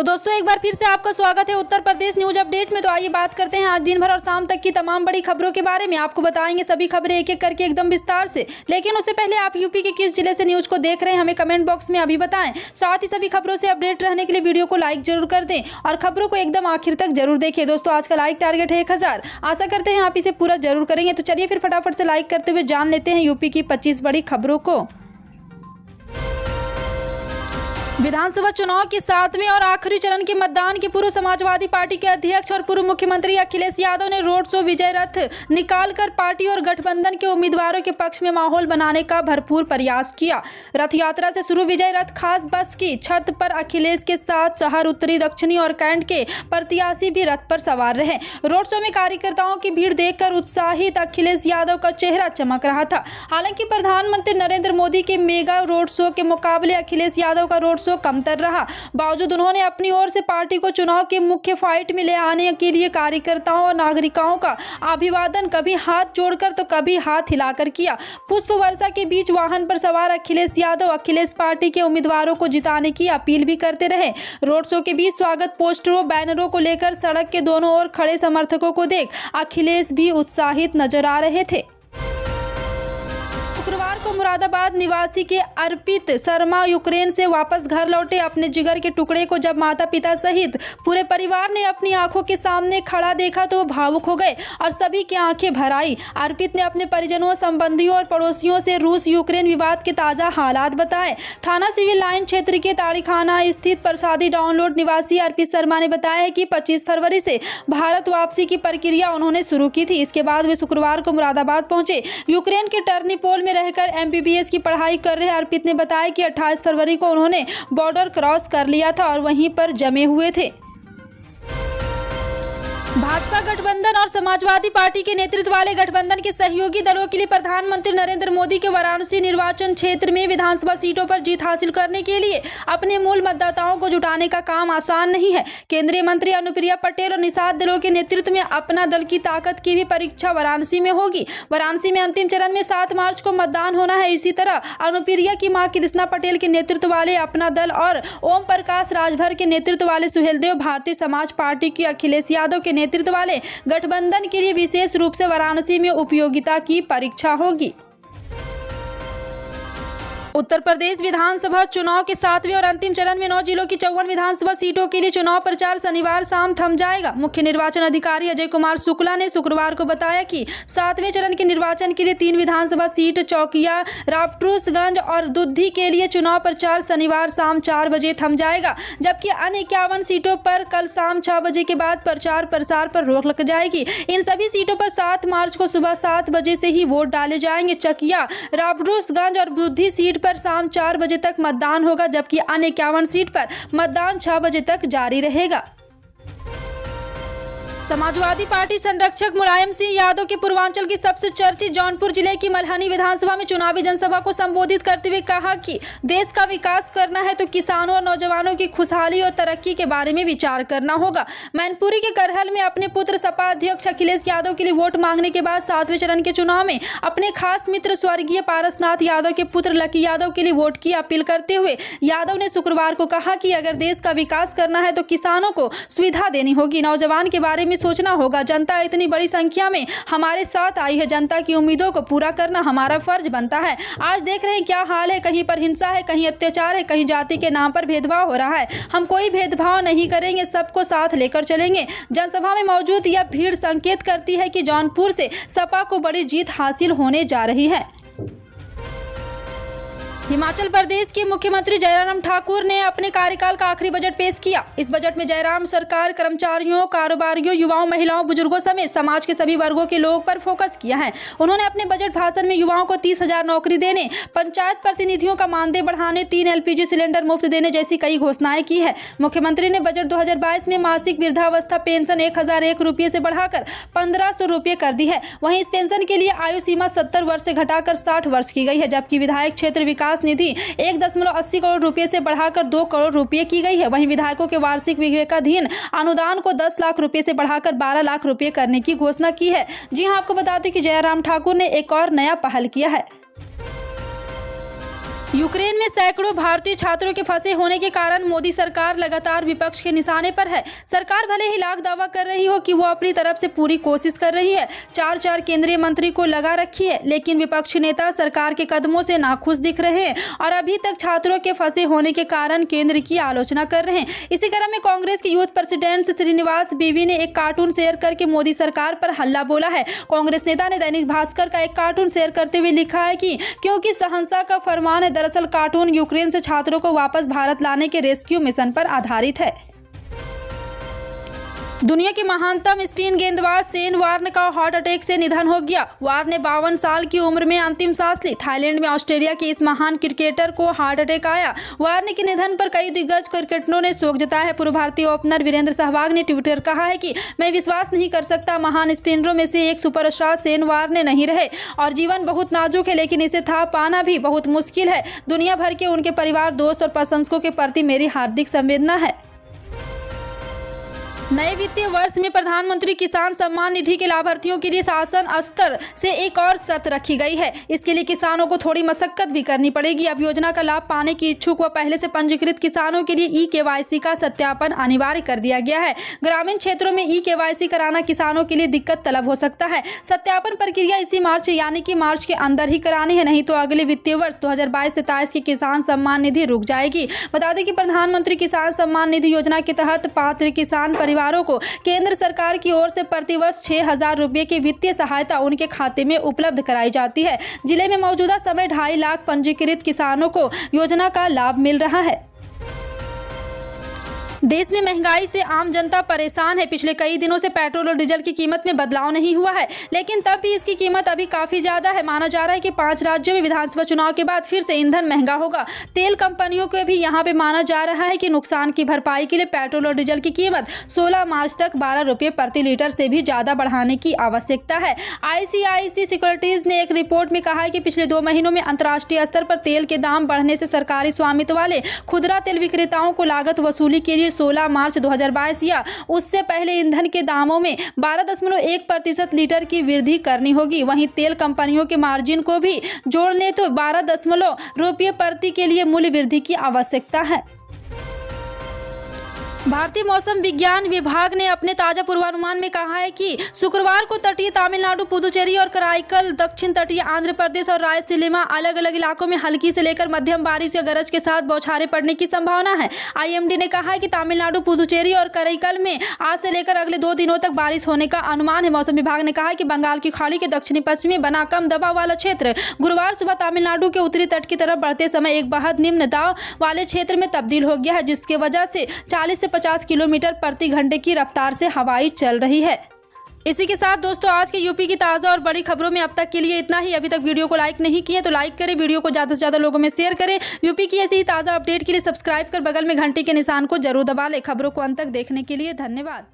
तो दोस्तों एक बार फिर से आपका स्वागत है उत्तर प्रदेश न्यूज अपडेट में। तो आइए बात करते हैं आज दिन भर और शाम तक की तमाम बड़ी खबरों के बारे में। आपको बताएंगे सभी खबरें एक एक करके एकदम विस्तार से। लेकिन उससे पहले आप यूपी के किस जिले से न्यूज को देख रहे हैं हमें कमेंट बॉक्स में अभी बताएं। साथ ही सभी खबरों से अपडेट रहने के लिए वीडियो को लाइक जरूर कर दें और खबरों को एकदम आखिर तक जरूर देखिए। दोस्तों आज का लाइक टारगेट है 1000। आशा करते हैं आप इसे पूरा जरूर करेंगे। तो चलिए फिर फटाफट से लाइक करते हुए जान लेते हैं यूपी की 25 बड़ी खबरों को। विधानसभा चुनाव के 7वें और आखिरी चरण के मतदान के पूर्व समाजवादी पार्टी के अध्यक्ष और पूर्व मुख्यमंत्री अखिलेश यादव ने रोड शो विजय रथ निकालकर पार्टी और गठबंधन के उम्मीदवारों के पक्ष में माहौल बनाने का भरपूर प्रयास किया। रथ यात्रा से शुरू विजय रथ खास बस की छत पर अखिलेश के साथ शहर, उत्तरी, दक्षिणी और कैंट के प्रत्याशी भी रथ पर सवार रहे। रोड शो में कार्यकर्ताओं की भीड़ देखकर उत्साहित अखिलेश यादव का चेहरा चमक रहा था। हालांकि प्रधानमंत्री नरेंद्र मोदी के मेगा रोड शो के मुकाबले अखिलेश यादव का रोड शो कमतर रहा। बावजूद उन्होंने अपनी ओर से पार्टी को चुनाव के मुख्य फाइट में ले आने के लिए कार्यकर्ताओं और नागरिकों का अभिवादन कभी हाथ जोड़कर तो कभी हाथ हिलाकर किया। पुष्प वर्षा के बीच वाहन पर सवार अखिलेश यादव अखिलेश पार्टी के उम्मीदवारों को जिताने की अपील भी करते रहे। रोड शो के बीच स्वागत पोस्टरों, बैनरों को लेकर सड़क के दोनों ओर खड़े समर्थकों को देख अखिलेश भी उत्साहित नजर आ रहे थे। शुक्रवार को मुरादाबाद निवासी के अर्पित शर्मा यूक्रेन से वापस घर लौटे। अपने जिगर के टुकड़े को जब माता पिता सहित पूरे परिवार ने अपनी आंखों के सामने खड़ा देखा तो वो भावुक हो गए और सभी की आंखें भर आई। अर्पित ने अपने परिजनों, संबंधियों और पड़ोसियों से रूस यूक्रेन विवाद के ताजा हालात बताए। थाना सिविल लाइन क्षेत्र के ताड़ीखाना स्थित प्रसादी डाउनलोड निवासी अर्पित शर्मा ने बताया है कि 25 फरवरी से भारत वापसी की प्रक्रिया उन्होंने शुरू की थी। इसके बाद वे शुक्रवार को मुरादाबाद पहुंचे। यूक्रेन के टर्निपोल में रहकर MBBS की पढ़ाई कर रहे अर्पित ने बताया कि 28 फरवरी को उन्होंने बॉर्डर क्रॉस कर लिया था और वहीं पर जमे हुए थे। भाजपा गठबंधन और समाजवादी पार्टी के नेतृत्व वाले गठबंधन के सहयोगी दलों के लिए प्रधानमंत्री नरेंद्र मोदी के वाराणसी निर्वाचन क्षेत्र में विधानसभा सीटों पर जीत हासिल करने के लिए अपने मूल मतदाताओं को जुटाने का काम आसान नहीं है। केंद्रीय मंत्री अनुप्रिया पटेल और निषाद दलों के नेतृत्व में अपना दल की ताकत की भी परीक्षा वाराणसी में होगी। वाराणसी में अंतिम चरण में 7 मार्च को मतदान होना है। इसी तरह अनुप्रिया की मां कृष्णा पटेल के नेतृत्व वाले अपना दल और ओम प्रकाश राजभर के नेतृत्व वाले सुहेलदेव भारतीय समाज पार्टी की अखिलेश यादव के नेतृत्व वाले गठबंधन के लिए विशेष रूप से वाराणसी में उपयोगिता की परीक्षा होगी। उत्तर प्रदेश विधानसभा चुनाव के 7वें और अंतिम चरण में 9 जिलों की 54 विधानसभा सीटों के लिए चुनाव प्रचार शनिवार शाम थम जाएगा। मुख्य निर्वाचन अधिकारी अजय कुमार शुक्ला ने शुक्रवार को बताया कि 7वें चरण के निर्वाचन के लिए 3 विधानसभा सीट चौकिया, राफटूसगंज और दुद्धी के लिए चुनाव प्रचार शनिवार शाम 4 बजे थम जाएगा, जबकि अन्य 51 सीटों पर कल शाम 6 बजे के बाद प्रचार प्रसार पर रोक लग जाएगी। इन सभी सीटों पर 7 मार्च को सुबह 7 बजे से ही वोट डाले जाएंगे। चकिया, राफटूसगंज और दुद्धी सीट पर शाम 4 बजे तक मतदान होगा, जबकि अन्य 51 सीट पर मतदान 6 बजे तक जारी रहेगा। समाजवादी पार्टी संरक्षक मुलायम सिंह यादव के पूर्वांचल की सबसे चर्चित जौनपुर जिले की मल्हनी विधानसभा में चुनावी जनसभा को संबोधित करते हुए कहा कि देश का विकास करना है तो किसानों और नौजवानों की खुशहाली और तरक्की के बारे में विचार करना होगा। मैनपुरी के करहल में अपने पुत्र सपा अध्यक्ष अखिलेश यादव के लिए वोट मांगने के बाद 7वें चरण के चुनाव में अपने खास मित्र स्वर्गीय पारसनाथ यादव के पुत्र लकी यादव के लिए वोट की अपील करते हुए यादव ने शुक्रवार को कहा कि अगर देश का विकास करना है तो किसानों को सुविधा देनी होगी, नौजवान के बारे में सोचना होगा। जनता इतनी बड़ी संख्या में हमारे साथ आई है, जनता की उम्मीदों को पूरा करना हमारा फर्ज बनता है। आज देख रहे हैं क्या हाल है, कहीं पर हिंसा है, कहीं अत्याचार है, कहीं जाति के नाम पर भेदभाव हो रहा है। हम कोई भेदभाव नहीं करेंगे, सबको साथ लेकर चलेंगे। जनसभा में मौजूद यह भीड़ संकेत करती है कि जौनपुर से सपा को बड़ी जीत हासिल होने जा रही है। हिमाचल प्रदेश के मुख्यमंत्री जयराम ठाकुर ने अपने कार्यकाल का आखिरी बजट पेश किया। इस बजट में जयराम सरकार कर्मचारियों, कारोबारियों, युवाओं, महिलाओं, बुजुर्गों समेत समाज के सभी वर्गों के लोगों पर फोकस किया है। उन्होंने अपने बजट भाषण में युवाओं को 30,000 नौकरी देने, पंचायत प्रतिनिधियों का मानदेय बढ़ाने, 3 LPG सिलेंडर मुफ्त देने जैसी कई घोषणाएं की है। मुख्यमंत्री ने बजट 2022 में मासिक वृद्धावस्था पेंशन 1001 रुपये से बढ़ाकर 1500 रुपये कर दी है। वहीं इस पेंशन के लिए आयु सीमा 70 वर्ष से घटाकर 60 वर्ष की गई है, जबकि विधायक क्षेत्र विकास निधि 1.80 करोड़ रुपए से बढ़ाकर 2 करोड़ रुपए की गई है। वहीं विधायकों के वार्षिक विवेकाधीन अनुदान को 10 लाख रुपए से बढ़ाकर 12 लाख रुपए करने की घोषणा की है। जी हां, आपको बता दें कि जयराम ठाकुर ने एक और नया पहल किया है। यूक्रेन में सैकड़ों भारतीय छात्रों के फंसे होने के कारण मोदी सरकार लगातार विपक्ष के निशाने पर है। सरकार भले ही लाख दावा कर रही हो कि वो अपनी तरफ से पूरी कोशिश कर रही है, चार केंद्रीय मंत्री को लगा रखी है, लेकिन विपक्षी नेता सरकार के कदमों से नाखुश दिख रहे हैं और अभी तक छात्रों के फंसे होने के कारण केंद्र की आलोचना कर रहे हैं। इसी क्रम में कांग्रेस के यूथ प्रेसिडेंट श्रीनिवास बीवी ने एक कार्टून शेयर करके मोदी सरकार पर हल्ला बोला है। कांग्रेस नेता ने दैनिक भास्कर का एक कार्टून शेयर करते हुए लिखा है कि क्योंकि शहंशाह का फरमान है। दरअसल कार्टून यूक्रेन से छात्रों को वापस भारत लाने के रेस्क्यू मिशन पर आधारित है। दुनिया के महानतम स्पिन गेंदबाज शेन वार्न का हार्ट अटैक से निधन हो गया। वार्न ने 52 साल की उम्र में अंतिम सांस ली। थाईलैंड में ऑस्ट्रेलिया के इस महान क्रिकेटर को हार्ट अटैक आया। वार्न के निधन पर कई दिग्गज क्रिकेटरों ने शोक जताया है। पूर्व भारतीय ओपनर वीरेंद्र सहवाग ने ट्विटर कहा है कि मैं विश्वास नहीं कर सकता, महान स्पिनरों में से एक सुपरस्टार शेन वार्न नहीं रहे और जीवन बहुत नाजुक है, लेकिन इसे था पाना भी बहुत मुश्किल है। दुनिया भर के उनके परिवार, दोस्त और प्रशंसकों के प्रति मेरी हार्दिक संवेदना है। नए वित्तीय वर्ष में प्रधानमंत्री किसान सम्मान निधि के लाभार्थियों के लिए शासन स्तर से एक और शर्त रखी गई है। इसके लिए किसानों को थोड़ी मशक्कत भी करनी पड़ेगी। अब योजना का लाभ पाने की इच्छुक व पहले से पंजीकृत किसानों के लिए KYC का सत्यापन अनिवार्य कर दिया गया है। ग्रामीण क्षेत्रों में KYC कराना किसानों के लिए दिक्कत तलब हो सकता है। सत्यापन प्रक्रिया इसी मार्च यानी कि मार्च के अंदर ही करानी है, नहीं तो अगले वित्तीय वर्ष 2022-23 की किसान सम्मान निधि रुक जाएगी। बता दें कि प्रधानमंत्री किसान सम्मान निधि योजना के तहत पात्र किसान परिवारों को केंद्र सरकार की ओर से प्रतिवर्ष 6,000 रुपये की वित्तीय सहायता उनके खाते में उपलब्ध कराई जाती है। जिले में मौजूदा समय 2.5 लाख पंजीकृत किसानों को योजना का लाभ मिल रहा है। देश में महंगाई से आम जनता परेशान है। पिछले कई दिनों से पेट्रोल और डीजल की कीमत में बदलाव नहीं हुआ है, लेकिन तब भी इसकी कीमत अभी काफी ज्यादा है। माना जा रहा है कि 5 राज्यों में विधानसभा चुनाव के बाद फिर से ईंधन महंगा होगा। तेल कंपनियों को भी यहां पे माना जा रहा है कि नुकसान की भरपाई के लिए पेट्रोल और डीजल की कीमत 16 मार्च तक 12 रुपये प्रति लीटर से भी ज्यादा बढ़ाने की आवश्यकता है। ICICI सिक्योरिटीज ने एक रिपोर्ट में कहा है कि पिछले 2 महीनों में अंतर्राष्ट्रीय स्तर पर तेल के दाम बढ़ने से सरकारी स्वामित्व वाले खुदरा तेल विक्रेताओं को लागत वसूली के लिए 16 मार्च 2022 या उससे पहले ईंधन के दामों में 12.1% लीटर की वृद्धि करनी होगी। वहीं तेल कंपनियों के मार्जिन को भी जोड़ लें तो 12 रुपये प्रति के लिए मूल्य वृद्धि की आवश्यकता है। भारतीय मौसम विज्ञान विभाग ने अपने ताजा पूर्वानुमान में कहा है कि शुक्रवार को तटीय तमिलनाडु, पुदुचेरी और कराईकल, दक्षिण तटीय आंध्र प्रदेश और रायलसीमा अलग अलग इलाकों में हल्की से लेकर मध्यम बारिश या गरज के साथ बौछारें पड़ने की संभावना है। IMD ने कहा है कि तमिलनाडु, पुदुचेरी और कराईकल में आज से लेकर अगले 2 दिनों तक बारिश होने का अनुमान है। मौसम विभाग ने कहा है कि बंगाल की खाड़ी के दक्षिणी पश्चिमी बना कम दबाव वाला क्षेत्र गुरुवार सुबह तमिलनाडु के उत्तरी तट की तरफ बढ़ते समय एक बहुत निम्न दाब वाले क्षेत्र में तब्दील हो गया है, जिसकी वजह से 40 से 50 किलोमीटर प्रति घंटे की रफ्तार से हवाएं चल रही है। इसी के साथ दोस्तों आज के यूपी की ताज़ा और बड़ी खबरों में अब तक के लिए इतना ही। अभी तक वीडियो को लाइक नहीं किए तो लाइक करें, वीडियो को ज़्यादा से ज़्यादा लोगों में शेयर करें। यूपी की ऐसी ही ताज़ा अपडेट के लिए सब्सक्राइब कर बगल में घंटी के निशान को जरूर दबा लें। खबरों को अंत तक देखने के लिए धन्यवाद।